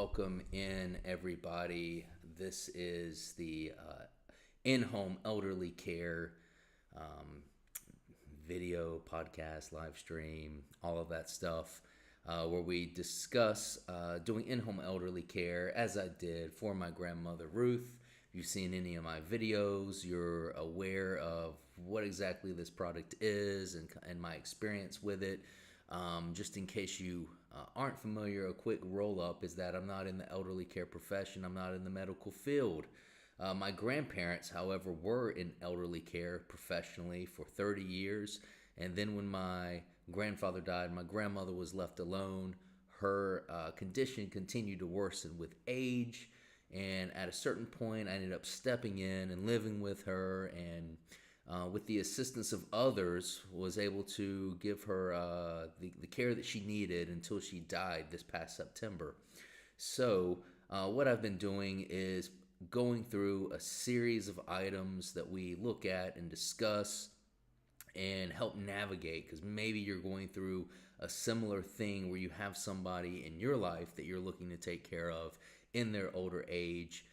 welcome in everybody. This is the in-home elderly care um, video, podcast, live stream, all of that stuff, where we discuss doing in-home elderly care as I did for my grandmother Ruth. If you've seen any of my videos, you're aware of what exactly this product is and my experience with it. Just in case you aren't familiar, a quick roll up is that I'm not in the elderly care profession, I'm not in the medical field. My grandparents, however, were in elderly care professionally for 30 years. And then when my grandfather died, my grandmother was left alone. Her condition continued to worsen with age. And at a certain point, I ended up stepping in and living with her, and with the assistance of others, was able to give her the care that she needed until she died this past September. So, what I've been doing is going through a series of items that we look at and discuss and help navigate, because maybe you're going through a similar thing where you have somebody in your life that you're looking to take care of in their older age.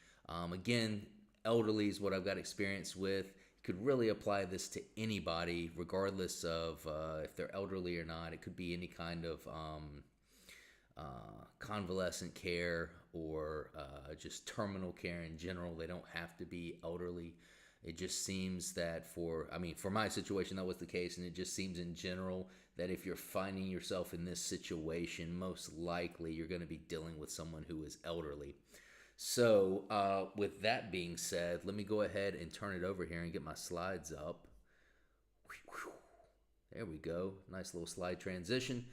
Again, elderly is what I've got experience with. You could really apply this to anybody, regardless of if they're elderly or not. It could be any kind of convalescent care or just terminal care in general. They don't have to be elderly. It just seems that for my situation, that was the case, and it just seems in general that if you're finding yourself in this situation, most likely you're going to be dealing with someone who is elderly. So, with that being said, let me go ahead and turn it over here and get my slides up. There we go. Nice little slide transition.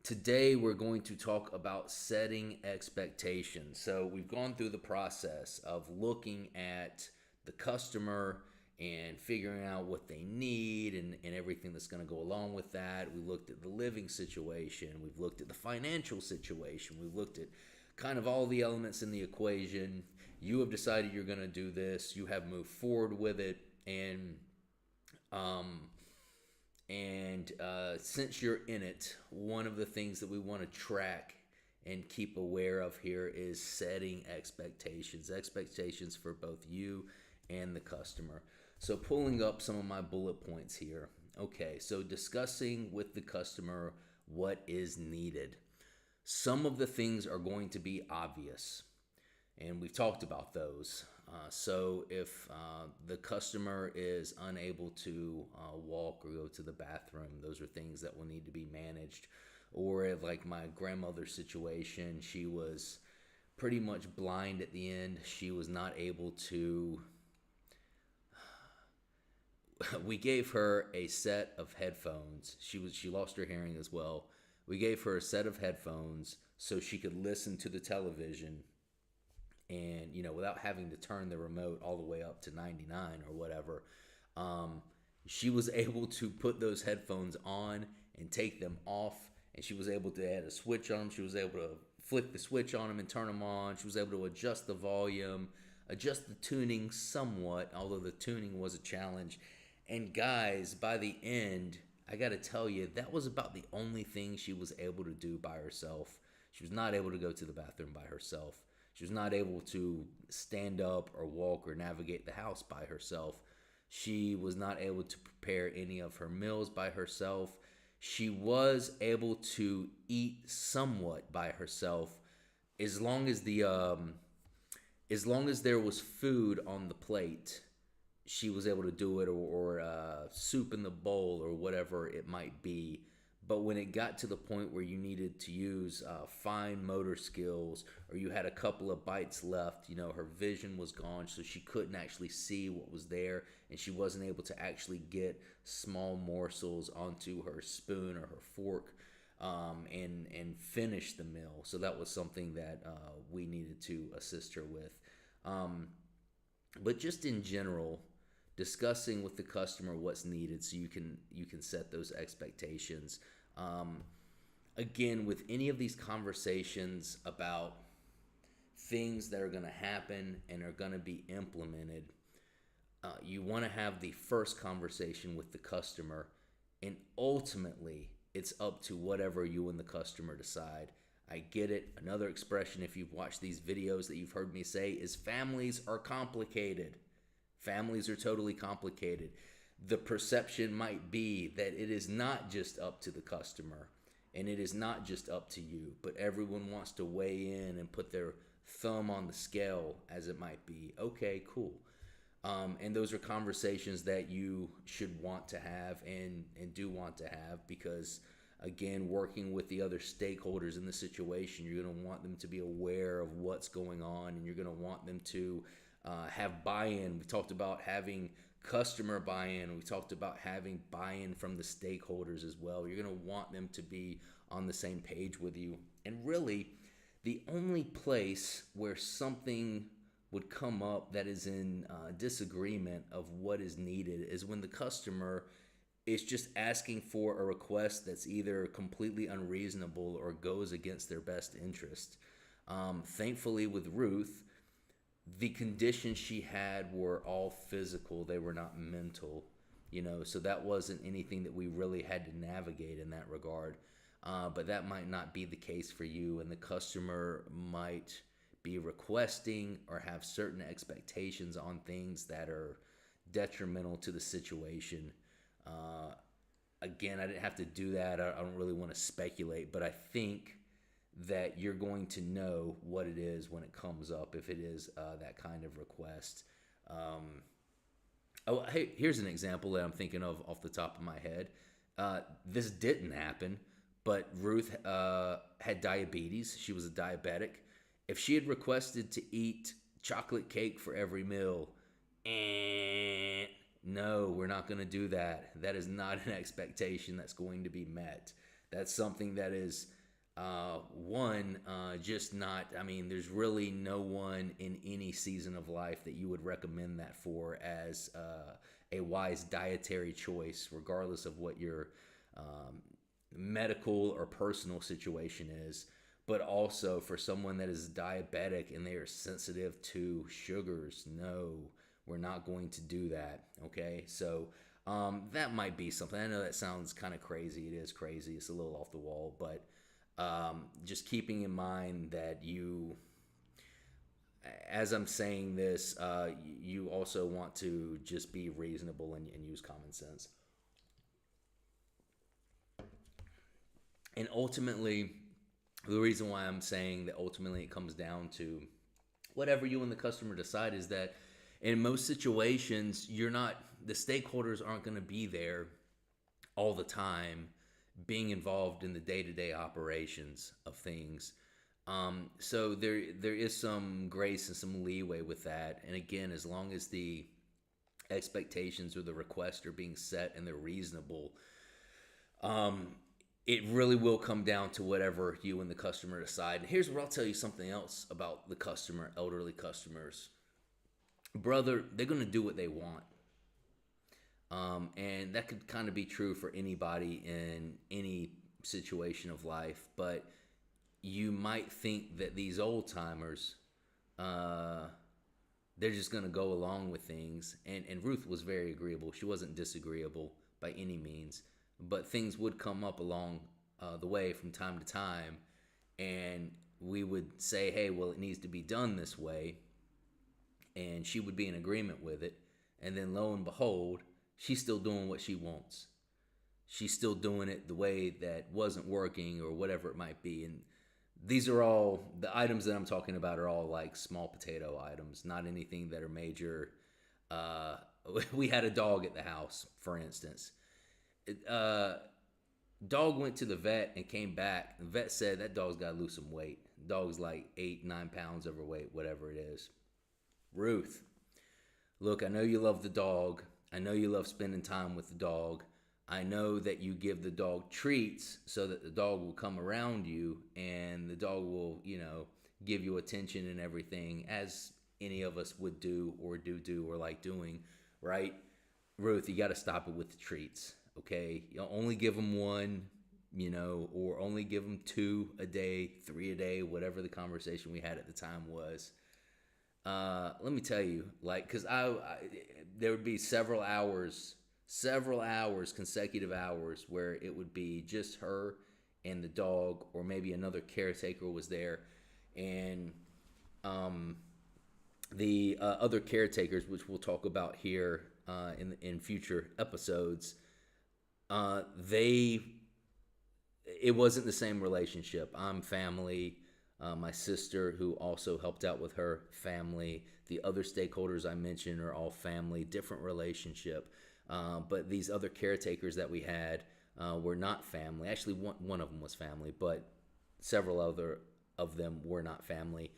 Today, we're going to talk about setting expectations. So, we've gone through the process of looking at the customer and figuring out what they need and everything that's going to go along with that. We looked at the living situation. We've looked at the financial situation. We've looked at kind of all the elements in the equation. You have decided you're going to do this. You have moved forward with it. And since you're in it, one of the things that we want to track and keep aware of here is setting expectations for both you and the customer. So pulling up some of my bullet points here. Okay, so discussing with the customer what is needed. Some of the things are going to be obvious, and we've talked about those. So if the customer is unable to walk or go to the bathroom, those are things that will need to be managed. Or if, like my grandmother's situation, she was pretty much blind at the end. She was not able to we gave her a set of headphones. She lost her hearing as well. We gave her a set of headphones so she could listen to the television, and without having to turn the remote all the way up to 99 or whatever. She was able to put those headphones on and take them off, and she was able to add a switch on them. She was able to flick the switch on them and turn them on. She was able to adjust the volume, adjust the tuning somewhat, although the tuning was a challenge. And guys, by the end, I got to tell you, that was about the only thing she was able to do by herself. She was not able to go to the bathroom by herself. She was not able to stand up or walk or navigate the house by herself. She was not able to prepare any of her meals by herself. She was able to eat somewhat by herself, as long as there was food on the plate. She was able to do it, or soup in the bowl or whatever it might be. But when it got to the point where you needed to use fine motor skills, or you had a couple of bites left, her vision was gone, so she couldn't actually see what was there, and she wasn't able to actually get small morsels onto her spoon or her fork and finish the meal. So that was something that we needed to assist her with. But just in general, discussing with the customer what's needed so you can set those expectations. Again, with any of these conversations about things that are going to happen and are going to be implemented, you want to have the first conversation with the customer, and ultimately it's up to whatever you and the customer decide. I get it. Another expression, if you've watched these videos that you've heard me say, is families are complicated. Families are totally complicated. The perception might be that it is not just up to the customer and it is not just up to you, but everyone wants to weigh in and put their thumb on the scale, as it might be. Okay, cool. And those are conversations that you should want to have and do want to have, because again, working with the other stakeholders in the situation, you're going to want them to be aware of what's going on, and you're going to want them to have buy-in. We talked about having customer buy-in. We talked about having buy-in from the stakeholders as well. You're going to want them to be on the same page with you. And really, the only place where something would come up that is in disagreement of what is needed is when the customer is just asking for a request that's either completely unreasonable or goes against their best interest. Thankfully, with Ruth, the conditions she had were all physical, they were not mental, so that wasn't anything that we really had to navigate in that regard. But that might not be the case for you, and the customer might be requesting or have certain expectations on things that are detrimental to the situation. Again, I didn't have to do that. I don't really want to speculate, but I think that you're going to know what it is when it comes up, if it is that kind of request. Hey, here's an example that I'm thinking of off the top of my head. This didn't happen, but Ruth had diabetes. She was a diabetic. If she had requested to eat chocolate cake for every meal, no, we're not going to do that. That is not an expectation that's going to be met. That's something that is, just not, there's really no one in any season of life that you would recommend that for as a wise dietary choice, regardless of what your medical or personal situation is. But also for someone that is diabetic and they are sensitive to sugars, no, we're not going to do that. Okay, so that might be something. I know that sounds kind of crazy. It is crazy. It's a little off the wall, but just keeping in mind that you, as I'm saying this, you also want to just be reasonable and use common sense. And ultimately, the reason why I'm saying that ultimately it comes down to whatever you and the customer decide is that in most situations, the stakeholders aren't going to be there all the time being involved in the day-to-day operations of things. So there is some grace and some leeway with that. And again, as long as the expectations or the requests are being set and they're reasonable, it really will come down to whatever you and the customer decide. And here's where I'll tell you something else about the customer, elderly customers. Brother, they're going to do what they want. And that could kind of be true for anybody in any situation of life. But you might think that these old timers, they're just going to go along with things. And Ruth was very agreeable. She wasn't disagreeable by any means. But things would come up along the way from time to time. And we would say, hey, well, it needs to be done this way. And she would be in agreement with it. And then lo and behold, she's still doing what she wants. She's still doing it the way that wasn't working or whatever it might be. And these are all, the items that I'm talking about are all like small potato items, not anything that are major. We had a dog at the house, for instance. Dog went to the vet and came back. The vet said that dog's got to lose some weight. Dog's like 8-9 pounds overweight, whatever it is. Ruth, look, I know you love the dog. I know you love spending time with the dog. I know that you give the dog treats so that the dog will come around you and the dog will, give you attention and everything, as any of us would do or do or like doing, right? Ruth, you got to stop it with the treats, okay? You only give them one, or only give them 2 a day, 3 a day, whatever the conversation we had at the time was. Let me tell you, because there would be several hours, consecutive hours, where it would be just her and the dog, or maybe another caretaker was there, and um, the other caretakers, which we'll talk about here in future episodes, they it wasn't the same relationship. I'm family. My sister, who also helped out with her family. The other stakeholders I mentioned are all family, different relationship. But these other caretakers that we had were not family. Actually, one of them was family, but several other of them were not family.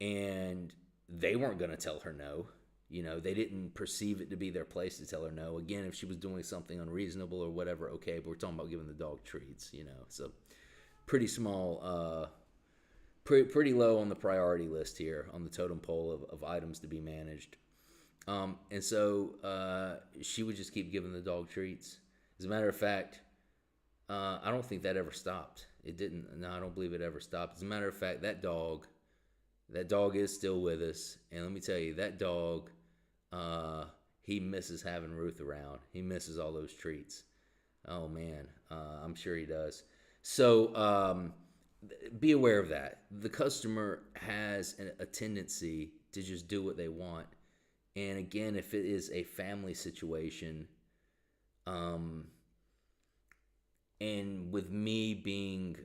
And they weren't going to tell her no. They didn't perceive it to be their place to tell her no. Again, if she was doing something unreasonable or whatever, okay, but we're talking about giving the dog treats. So pretty small, pretty low on the priority list here on the totem pole of items to be managed. And so she would just keep giving the dog treats. As a matter of fact, I don't think that ever stopped. It didn't. No, I don't believe it ever stopped. As a matter of fact, that dog is still with us. And let me tell you, that dog, he misses having Ruth around. He misses all those treats. Oh man, I'm sure he does. So be aware of that. The customer has a tendency to just do what they want. And again, if it is a family situation, and with me being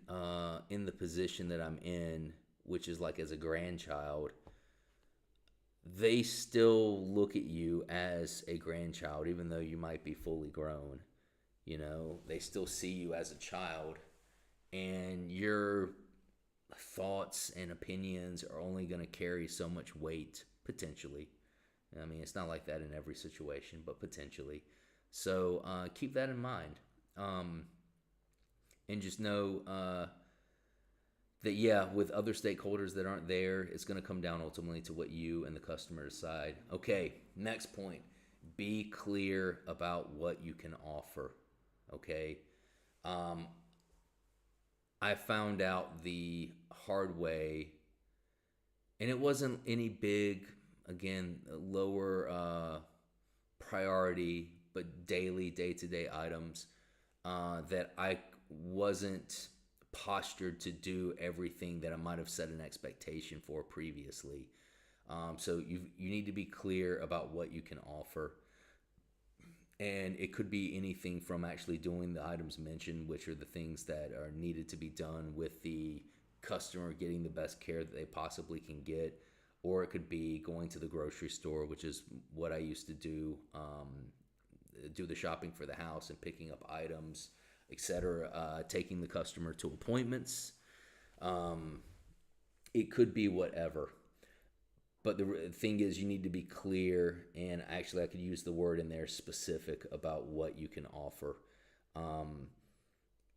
in the position that I'm in, which is like as a grandchild, they still look at you as a grandchild, even though you might be fully grown. They still see you as a child, and your thoughts and opinions are only going to carry so much weight, potentially. I mean, it's not like that in every situation, but potentially. So keep that in mind. And just know that, yeah, with other stakeholders that aren't there, it's going to come down ultimately to what you and the customer decide. Okay, next point. Be clear about what you can offer. Okay? I found out the hard way, and it wasn't any big, again, lower priority, but daily, day-to-day items that I wasn't postured to do everything that I might have set an expectation for previously. So you need to be clear about what you can offer. And it could be anything from actually doing the items mentioned, which are the things that are needed to be done with the customer getting the best care that they possibly can get. Or it could be going to the grocery store, which is what I used to do the shopping for the house and picking up items, etc. Taking the customer to appointments. It could be whatever. But the thing is, you need to be clear, and actually I could use the word in there, specific about what you can offer.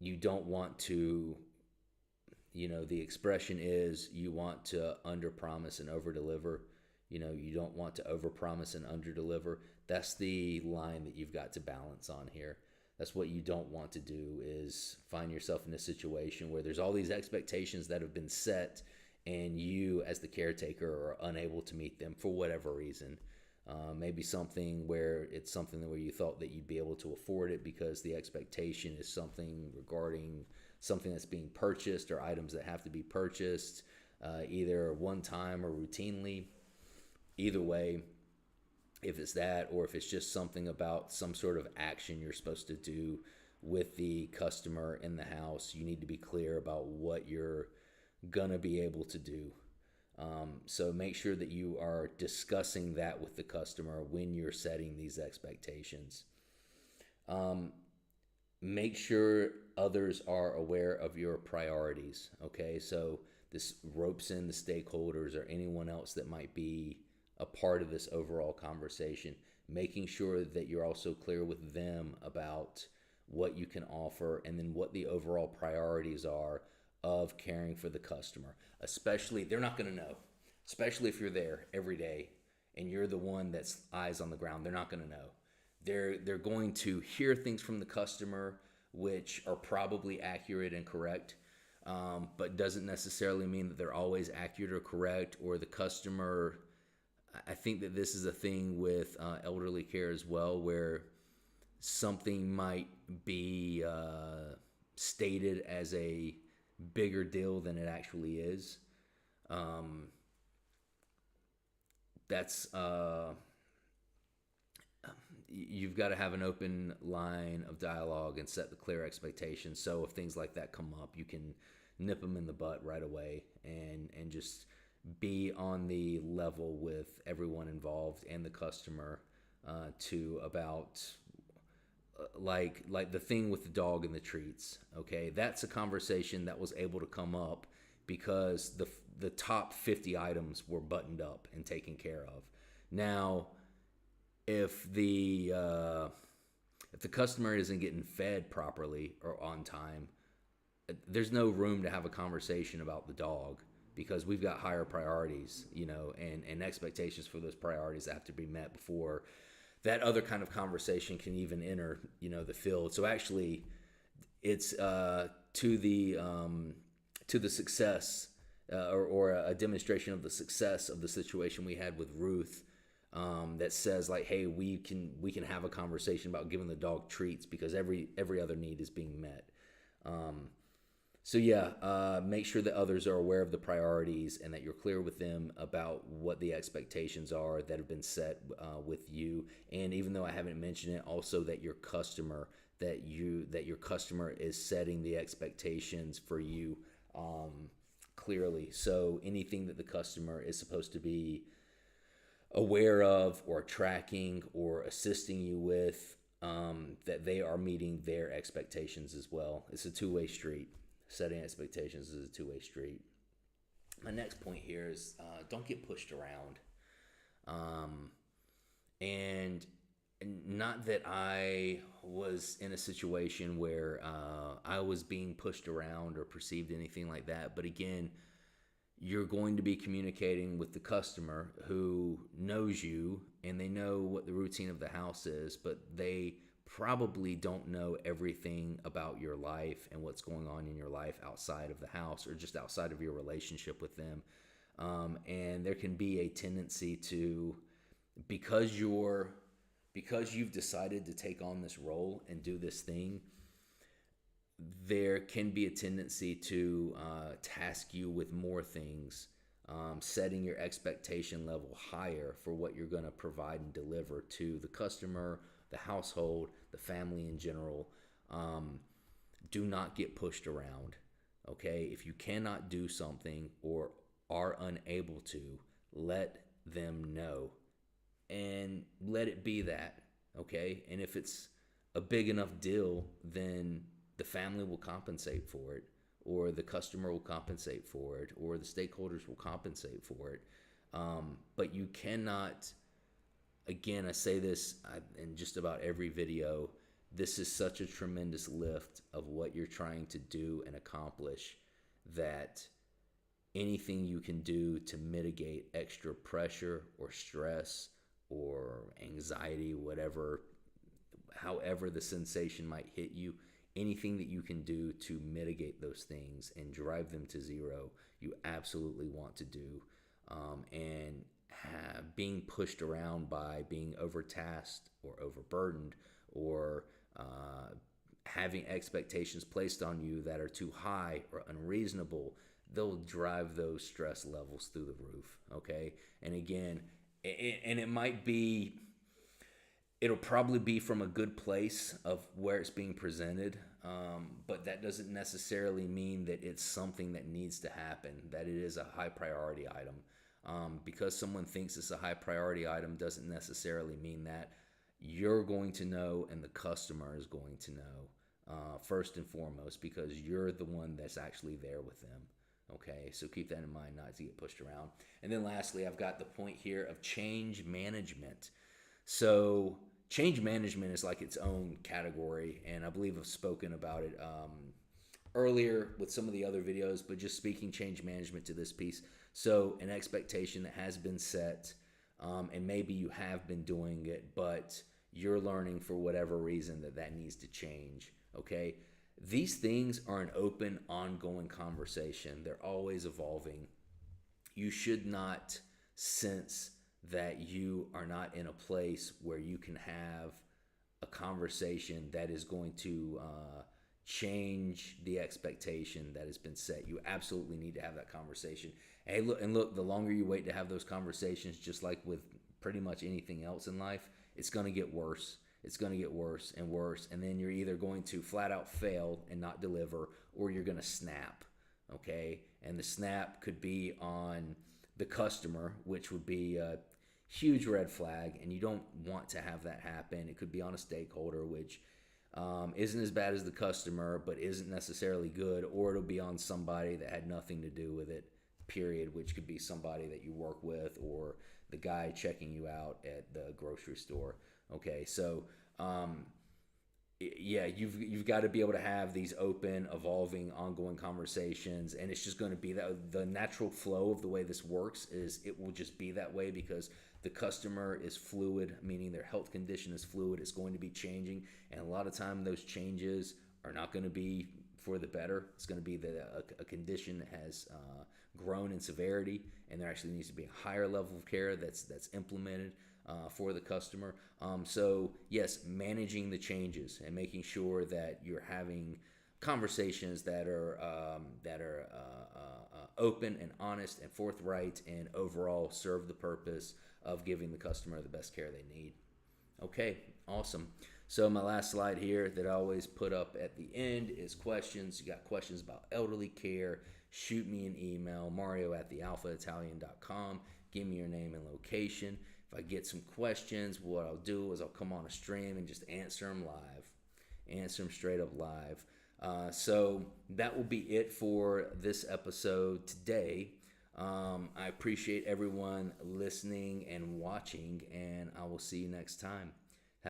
You don't want to, the expression is you want to under-promise and over-deliver. You don't want to over-promise and under-deliver. That's the line that you've got to balance on here. That's what you don't want to do, is find yourself in a situation where there's all these expectations that have been set, and you as the caretaker are unable to meet them for whatever reason. Maybe something where it's something where you thought that you'd be able to afford it because the expectation is something regarding something that's being purchased or items that have to be purchased either one time or routinely. Either way, if it's that, or if it's just something about some sort of action you're supposed to do with the customer in the house, you need to be clear about what you're gonna be able to do. So make sure that you are discussing that with the customer when you're setting these expectations. Make sure others are aware of your priorities. Okay, so this ropes in the stakeholders or anyone else that might be a part of this overall conversation, making sure that you're also clear with them about what you can offer and then what the overall priorities are of caring for the customer. Especially, they're not going to know, especially if you're there every day and you're the one that's eyes on the ground. They're not going to know. They're going to hear things from the customer which are probably accurate and correct, but doesn't necessarily mean that they're always accurate or correct, or the customer. I think that this is a thing with elderly care as well, where something might be stated as a bigger deal than it actually is. Um, that's You've got to have an open line of dialogue and set the clear expectations. So if things like that come up, you can nip them in the butt right away and just be on the level with everyone involved and the customer to about like the thing with the dog and the treats. Okay, that's a conversation that was able to come up because the top 50 items were buttoned up and taken care of. Now, if the customer isn't getting fed properly or on time, there's no room to have a conversation about the dog because we've got higher priorities, and expectations for those priorities that have to be met before that other kind of conversation can even enter, the field. So actually, it's to the success or a demonstration of the success of the situation we had with Ruth. That says like, hey, we can have a conversation about giving the dog treats because every other need is being met. Make sure that others are aware of the priorities and that you're clear with them about what the expectations are that have been set with you. And even though I haven't mentioned it, also that your customer is setting the expectations for you clearly. So anything that the customer is supposed to be aware of or tracking or assisting you with, that they are meeting their expectations as well. It's a two-way street. Setting expectations is a two-way street. My next point here is don't get pushed around. And not that I was in a situation where I was being pushed around or perceived anything like that, but again, you're going to be communicating with the customer who knows you and they know what the routine of the house is, but they probably don't know everything about your life and what's going on in your life outside of the house or just outside of your relationship with them. And there can be a tendency to, because you've decided to take on this role and do this thing, there can be a tendency to task you with more things, setting your expectation level higher for what you're going to provide and deliver to the customer, the household, the family in general. Do not get pushed around, okay? If you cannot do something or are unable to, let them know and let it be that, okay? And if it's a big enough deal, then the family will compensate for it, or the customer will compensate for it, or the stakeholders will compensate for it. But you cannot, again, I say this in just about every video, this is such a tremendous lift of what you're trying to do and accomplish that anything you can do to mitigate extra pressure or stress or anxiety, however the sensation might hit you, anything that you can do to mitigate those things and drive them to zero, you absolutely want to do. And being pushed around by being overtasked or overburdened or having expectations placed on you that are too high or unreasonable, they'll drive those stress levels through the roof, okay? And again, it'll probably be from a good place of where it's being presented, but that doesn't necessarily mean that it's something that needs to happen, that it is a high priority item. Because someone thinks it's a high priority item doesn't necessarily mean that. You're going to know and the customer is going to know, first and foremost, because you're the one that's actually there with them. Okay, so keep that in mind, not to get pushed around. And then lastly, I've got the point here of change management. So change management is like its own category, and I believe I've spoken about it earlier with some of the other videos, but just speaking change management to this piece. So an expectation that has been set, and maybe you have been doing it, but you're learning for whatever reason that needs to change, okay? These things are an open, ongoing conversation. They're always evolving. You should not sense that you are not in a place where you can have a conversation that is going to change the expectation that has been set. You absolutely need to have that conversation. Hey, look, the longer you wait to have those conversations, just like with pretty much anything else in life, it's going to get worse. It's going to get worse and worse. And then you're either going to flat out fail and not deliver, or you're going to snap. Okay. And the snap could be on the customer, which would be a huge red flag. And you don't want to have that happen. It could be on a stakeholder, which isn't as bad as the customer, but isn't necessarily good, or it'll be on somebody that had nothing to do with it, period, which could be somebody that you work with or the guy checking you out at the grocery store. Okay, so yeah, you've got to be able to have these open, evolving, ongoing conversations, and it's just going to be that the natural flow of the way this works is it will just be that way because the customer is fluid, meaning their health condition is fluid. It's going to be changing, and a lot of time those changes are not going to be for the better. It's going to be that a condition has grown in severity, and there actually needs to be a higher level of care that's implemented for the customer. So yes, managing the changes and making sure that you're having conversations that are open and honest and forthright and overall serve the purpose of giving the customer the best care they need. Okay, awesome. So my last slide here that I always put up at the end is questions. You got questions about elderly care, shoot me an email, mario@thealphaitalian.com. Give me your name and location. If I get some questions, what I'll do is I'll come on a stream and just answer them live. Answer them straight up live. So that will be it for this episode today. I appreciate everyone listening and watching, and I will see you next time.